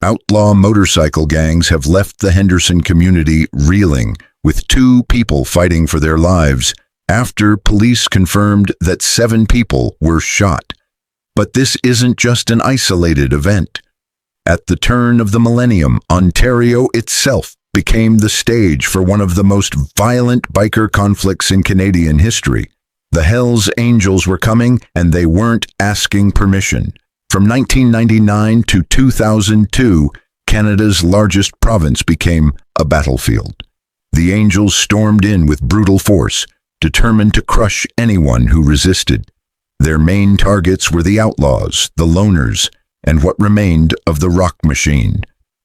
Outlaw motorcycle gangs have left the Henderson community reeling, with 2 people fighting for their lives after police confirmed that 7 people were shot. But this isn't just an isolated event. At the turn of the millennium, Ontario itself became the stage for one of the most violent biker conflicts in Canadian history. The Hells Angels were coming, and they weren't asking permission. From 1999 to 2002, Canada's largest province became a battlefield. The Angels stormed in with brutal force, determined to crush anyone who resisted. Their main targets were the Outlaws, the Loners, and what remained of the Rock Machine.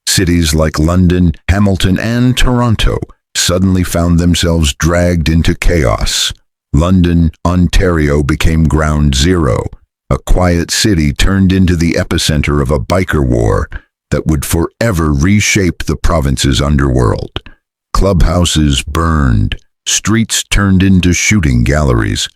Cities like London, Hamilton, and Toronto suddenly found themselves dragged into chaos. London, Ontario became ground zero. A quiet city turned into the epicenter of a biker war that would forever reshape the province's underworld. Clubhouses burned, streets turned into shooting galleries.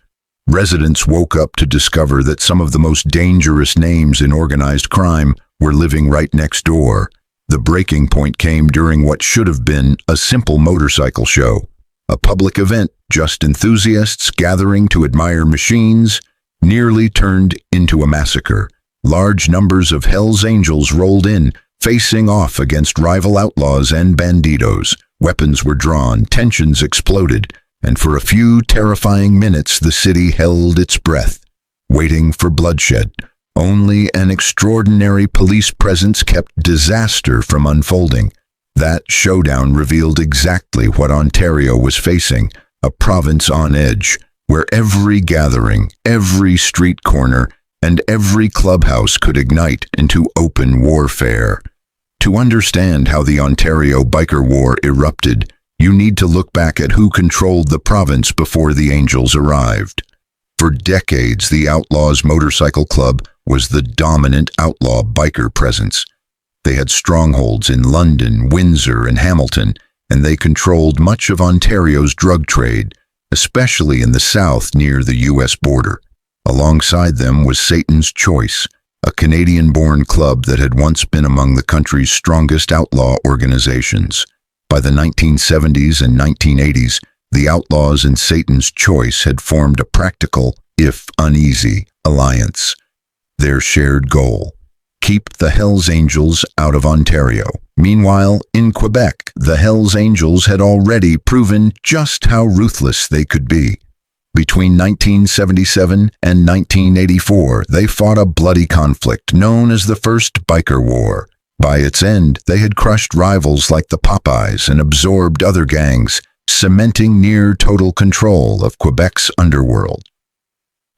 Residents woke up to discover that some of the most dangerous names in organized crime were living right next door. The breaking point came during what should have been a simple motorcycle show. A public event, just enthusiasts gathering to admire machines, nearly turned into a massacre. Large numbers of Hells Angels rolled in, facing off against rival outlaws and bandidos. Weapons were drawn, tensions exploded, and for a few terrifying minutes the city held its breath, waiting for bloodshed. Only an extraordinary police presence kept disaster from unfolding. That showdown revealed exactly what Ontario was facing, a province on edge, where every gathering, every street corner, and every clubhouse could ignite into open warfare. To understand how the Ontario biker war erupted, you need to look back at who controlled the province before the Angels arrived. For decades, the Outlaws Motorcycle Club was the dominant outlaw biker presence. They had strongholds in London, Windsor, and Hamilton, and they controlled much of Ontario's drug trade, especially in the south near the U.S. border. Alongside them was Satan's Choice, a Canadian-born club that had once been among the country's strongest outlaw organizations. By the 1970s and 1980s, the Outlaws and Satan's Choice had formed a practical, if uneasy, alliance. Their shared goal: keep the Hells Angels out of Ontario. Meanwhile, in Quebec, the Hells Angels had already proven just how ruthless they could be. Between 1977 and 1984, they fought a bloody conflict known as the First Biker War. By its end, they had crushed rivals like the Popeyes and absorbed other gangs, cementing near-total control of Quebec's underworld.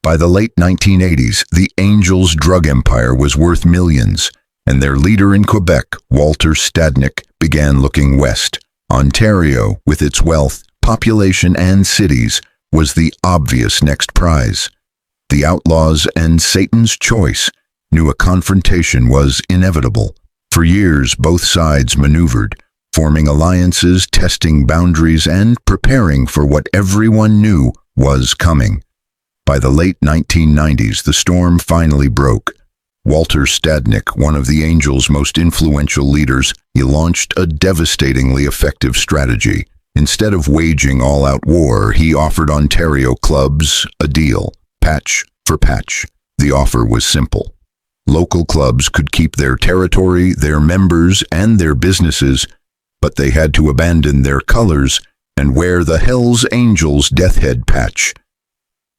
By the late 1980s, the Angels' drug empire was worth millions, and their leader in Quebec, Walter Stadnick, began looking west. Ontario, with its wealth, population, and cities, was the obvious next prize. The Outlaws and Satan's Choice knew a confrontation was inevitable. For years, both sides maneuvered, forming alliances, testing boundaries, and preparing for what everyone knew was coming. By the late 1990s, the storm finally broke. Walter Stadnick, one of the Angels' most influential leaders, he launched a devastatingly effective strategy. Instead of waging all-out war, he offered Ontario clubs a deal, patch for patch. The offer was simple. Local clubs could keep their territory, their members, and their businesses, but they had to abandon their colors and wear the Hells Angels Deathhead patch.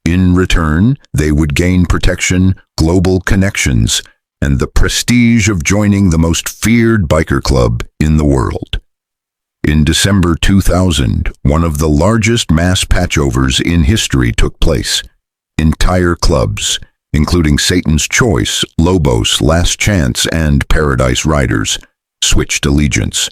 In return, they would gain protection, global connections, and the prestige of joining the most feared biker club in the world. In December 2000, one of the largest mass patchovers in history took place. Entire clubs, including Satan's Choice, Lobos, Last Chance, and Paradise Riders, switched allegiance.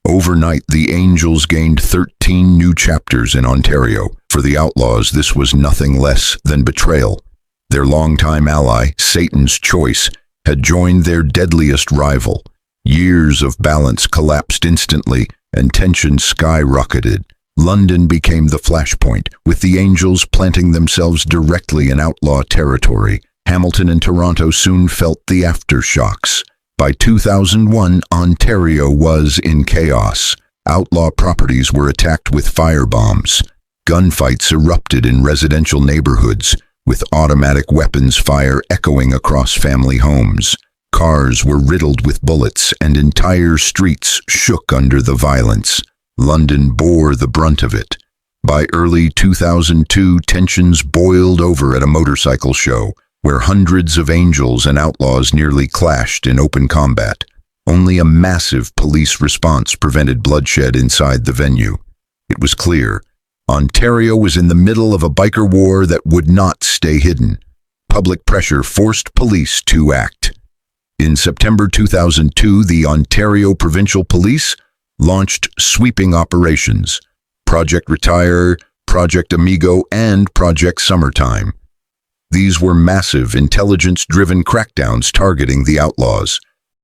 Overnight, the Angels gained 13 new chapters in Ontario. For the Outlaws, this was nothing less than betrayal. Their longtime ally, Satan's Choice, had joined their deadliest rival. Years of balance collapsed instantly, and tension skyrocketed. London became the flashpoint, with the Angels planting themselves directly in outlaw territory. Hamilton and Toronto soon felt the aftershocks. By 2001, Ontario was in chaos. Outlaw properties were attacked with firebombs. Gunfights erupted in residential neighborhoods, with automatic weapons fire echoing across family homes. Cars were riddled with bullets, and entire streets shook under the violence. London bore the brunt of it. By early 2002, tensions boiled over at a motorcycle show, where hundreds of angels and outlaws nearly clashed in open combat. Only a massive police response prevented bloodshed inside the venue. It was clear Ontario was in the middle of a biker war that would not stay hidden. Public pressure forced police to act. In September 2002, the Ontario Provincial Police launched sweeping operations: Project Retire, Project Amigo, and Project Summertime. These were massive, intelligence-driven crackdowns targeting the outlaws.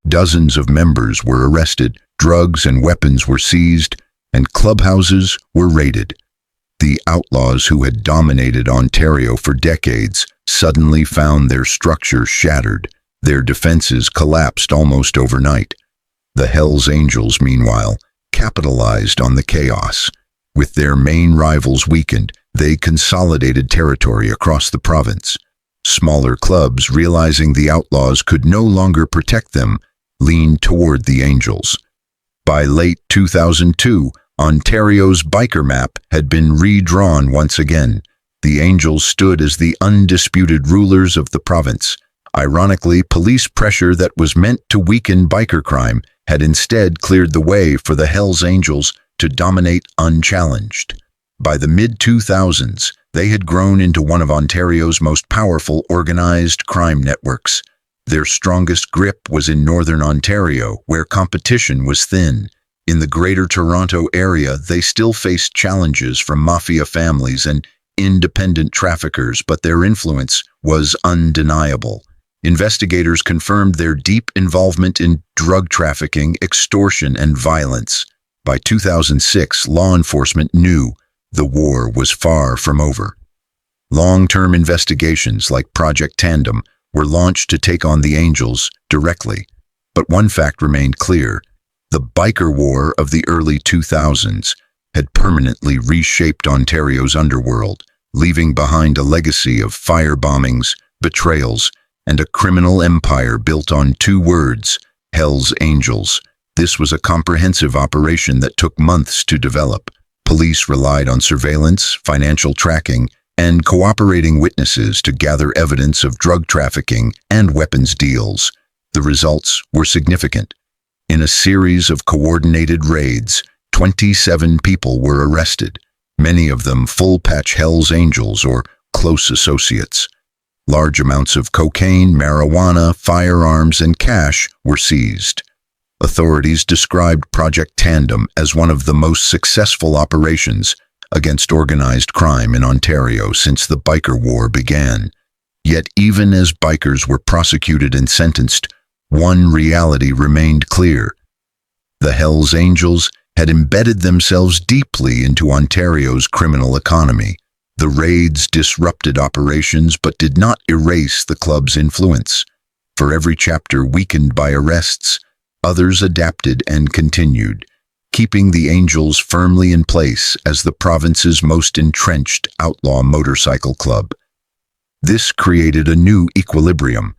Dozens of members were arrested, drugs and weapons were seized, and clubhouses were raided. The outlaws who had dominated Ontario for decades suddenly found their structure shattered. Their defenses collapsed almost overnight. The Hells Angels, meanwhile, capitalized on the chaos. With their main rivals weakened, they consolidated territory across the province. Smaller clubs, realizing the outlaws could no longer protect them, leaned toward the Angels. By late 2002, Ontario's biker map had been redrawn once again. The Angels stood as the undisputed rulers of the province. Ironically, police pressure that was meant to weaken biker crime had instead cleared the way for the Hells Angels to dominate unchallenged. By the mid-2000s, they had grown into one of Ontario's most powerful organized crime networks. Their strongest grip was in northern Ontario, where competition was thin. In the Greater Toronto area, they still faced challenges from mafia families and independent traffickers, but their influence was undeniable. Investigators confirmed their deep involvement in drug trafficking, extortion, and violence. By 2006, law enforcement knew the war was far from over. Long-term investigations like Project Tandem were launched to take on the Angels directly. But one fact remained clear: the biker war of the early 2000s had permanently reshaped Ontario's underworld, leaving behind a legacy of firebombings, betrayals, and a criminal empire built on two words: Hells Angels. This was a comprehensive operation that took months to develop. Police relied on surveillance, financial tracking, and cooperating witnesses to gather evidence of drug trafficking and weapons deals. The results were significant. In a series of coordinated raids, 27 people were arrested, many of them full-patch Hells Angels or close associates. Large amounts of cocaine, marijuana, firearms, and cash were seized. Authorities described Project Tandem as one of the most successful operations against organized crime in Ontario since the biker war began. Yet even as bikers were prosecuted and sentenced, one reality remained clear: the Hells Angels had embedded themselves deeply into Ontario's criminal economy. The raids disrupted operations but did not erase the club's influence. For every chapter weakened by arrests, others adapted and continued, keeping the Angels firmly in place as the province's most entrenched outlaw motorcycle club. This created a new equilibrium.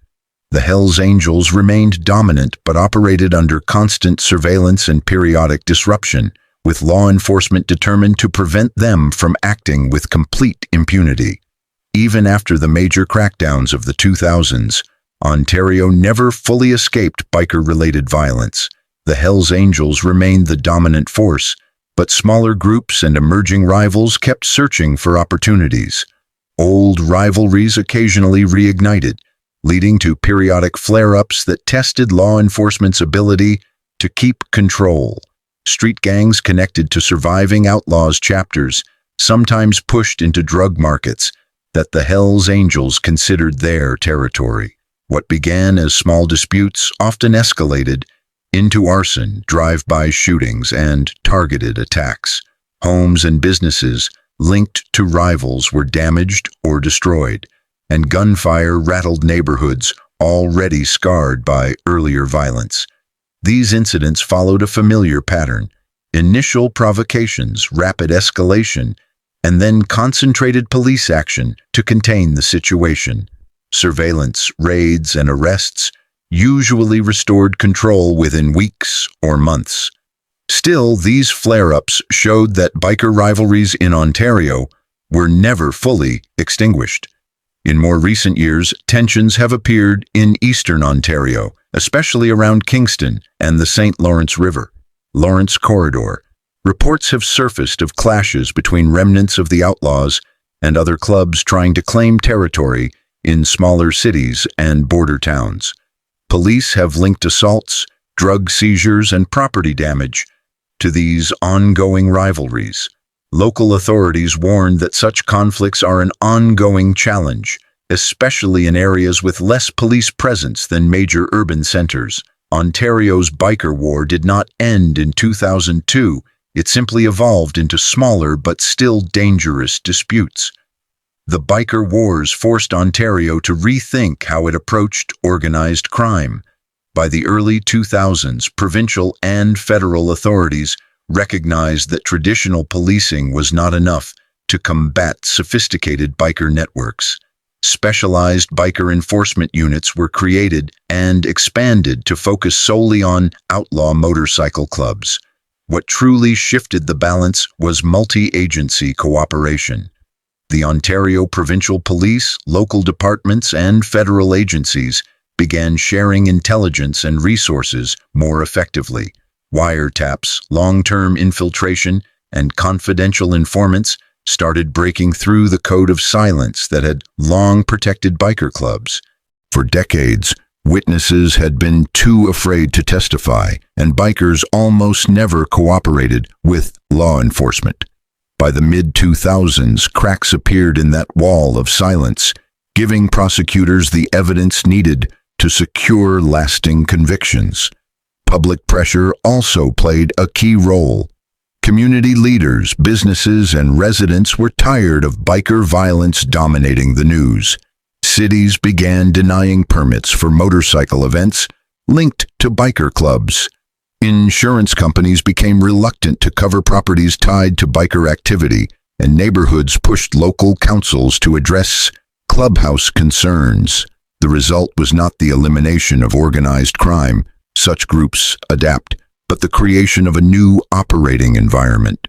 The Hells Angels remained dominant but operated under constant surveillance and periodic disruption, with law enforcement determined to prevent them from acting with complete impunity. Even after the major crackdowns of the 2000s, Ontario never fully escaped biker-related violence. The Hells Angels remained the dominant force, but smaller groups and emerging rivals kept searching for opportunities. Old rivalries occasionally reignited, leading to periodic flare-ups that tested law enforcement's ability to keep control. Street gangs connected to surviving outlaws chapters sometimes pushed into drug markets that the Hells Angels considered their territory. What began as small disputes often escalated into arson, drive-by shootings, and targeted attacks. Homes and businesses linked to rivals were damaged or destroyed, and gunfire rattled neighborhoods already scarred by earlier violence. These incidents followed a familiar pattern: initial provocations, rapid escalation, and then concentrated police action to contain the situation. Surveillance, raids, and arrests usually restored control within weeks or months. Still, these flare-ups showed that biker rivalries in Ontario were never fully extinguished. In more recent years, tensions have appeared in eastern Ontario, especially around Kingston and the St. Lawrence River. Lawrence Corridor. Reports have surfaced of clashes between remnants of the Outlaws and other clubs trying to claim territory in smaller cities and border towns. Police have linked assaults, drug seizures, and property damage to these ongoing rivalries. Local authorities warn that such conflicts are an ongoing challenge, especially in areas with less police presence than major urban centers. Ontario's biker war did not end in 2002. It simply evolved into smaller but still dangerous disputes. The biker wars forced Ontario to rethink how it approached organized crime. By the early 2000s, provincial and federal authorities recognized that traditional policing was not enough to combat sophisticated biker networks. Specialized biker enforcement units were created and expanded to focus solely on outlaw motorcycle clubs. What truly shifted the balance was multi-agency cooperation. The Ontario Provincial Police, local departments, and federal agencies began sharing intelligence and resources more effectively. Wiretaps, long-term infiltration, and confidential informants started breaking through the code of silence that had long protected biker clubs. For decades, witnesses had been too afraid to testify, and bikers almost never cooperated with law enforcement. By the mid-2000s, cracks appeared in that wall of silence, giving prosecutors the evidence needed to secure lasting convictions. Public pressure also played a key role. Community leaders, businesses, and residents were tired of biker violence dominating the news. Cities began denying permits for motorcycle events linked to biker clubs. Insurance companies became reluctant to cover properties tied to biker activity, and neighborhoods pushed local councils to address clubhouse concerns. The result was not the elimination of organized crime. Such groups adapt, but the creation of a new operating environment.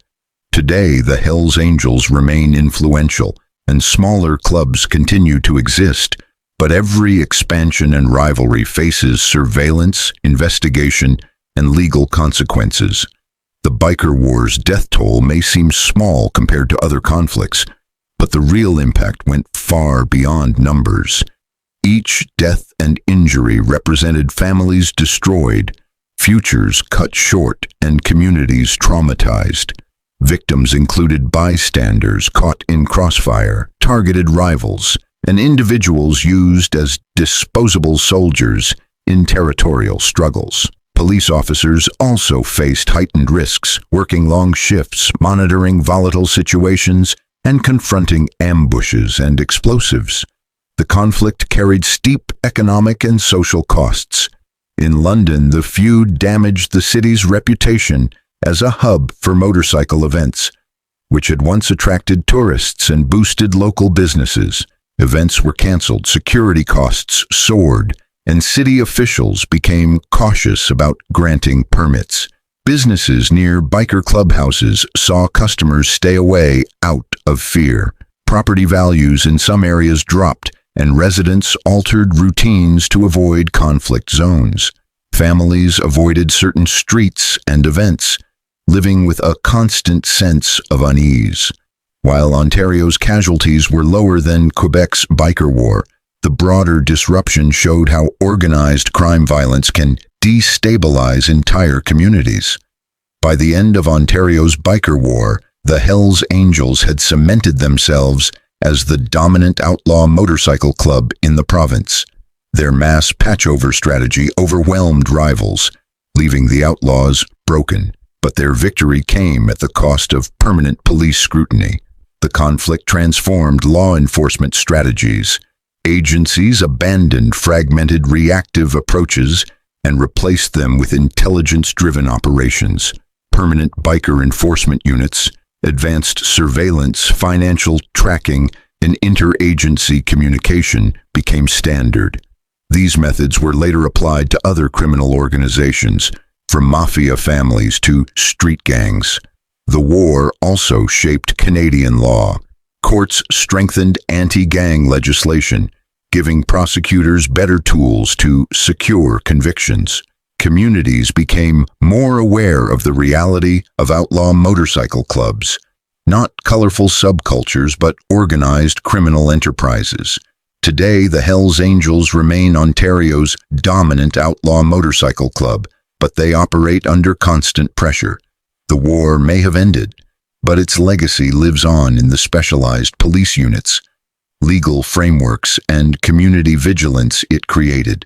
Today, the Hells Angels remain influential, and smaller clubs continue to exist, but every expansion and rivalry faces surveillance, investigation, and legal consequences. The biker war's death toll may seem small compared to other conflicts, but the real impact went far beyond numbers. Each death and injury represented families destroyed, futures cut short, and communities traumatized. Victims included bystanders caught in crossfire, targeted rivals, and individuals used as disposable soldiers in territorial struggles. Police officers also faced heightened risks, working long shifts, monitoring volatile situations, and confronting ambushes and explosives. The conflict carried steep economic and social costs. In London, the feud damaged the city's reputation as a hub for motorcycle events, which had once attracted tourists and boosted local businesses. Events were canceled, security costs soared, and city officials became cautious about granting permits. Businesses near biker clubhouses saw customers stay away out of fear. Property values in some areas dropped, and residents altered routines to avoid conflict zones. Families avoided certain streets and events, living with a constant sense of unease. While Ontario's casualties were lower than Quebec's biker war, the broader disruption showed how organized crime violence can destabilize entire communities. By the end of Ontario's biker war, the Hells Angels had cemented themselves as the dominant outlaw motorcycle club in the province. Their mass patchover strategy overwhelmed rivals, leaving the Outlaws broken. But their victory came at the cost of permanent police scrutiny. The conflict transformed law enforcement strategies. Agencies abandoned fragmented reactive approaches and replaced them with intelligence-driven operations. Permanent biker enforcement units, advanced surveillance, financial tracking, and interagency communication became standard. These methods were later applied to other criminal organizations, from mafia families to street gangs. The war also shaped Canadian law. Courts strengthened anti-gang legislation, giving prosecutors better tools to secure convictions. Communities became more aware of the reality of outlaw motorcycle clubs, not colorful subcultures but organized criminal enterprises. Today, the Hells Angels remain Ontario's dominant outlaw motorcycle club, but they operate under constant pressure. The war may have ended, but its legacy lives on in the specialized police units, legal frameworks, and community vigilance it created.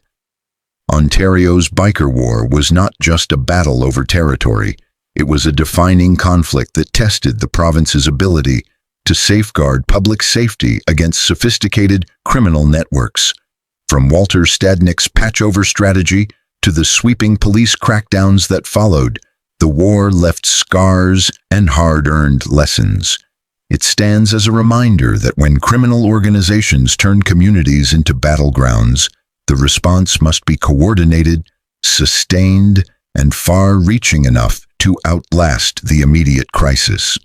Ontario's biker war was not just a battle over territory. It was a defining conflict that tested the province's ability to safeguard public safety against sophisticated criminal networks. From Walter Stadnick's patchover strategy to the sweeping police crackdowns that followed, the war left scars and hard-earned lessons. It stands as a reminder that when criminal organizations turn communities into battlegrounds, the response must be coordinated, sustained, and far-reaching enough to outlast the immediate crisis.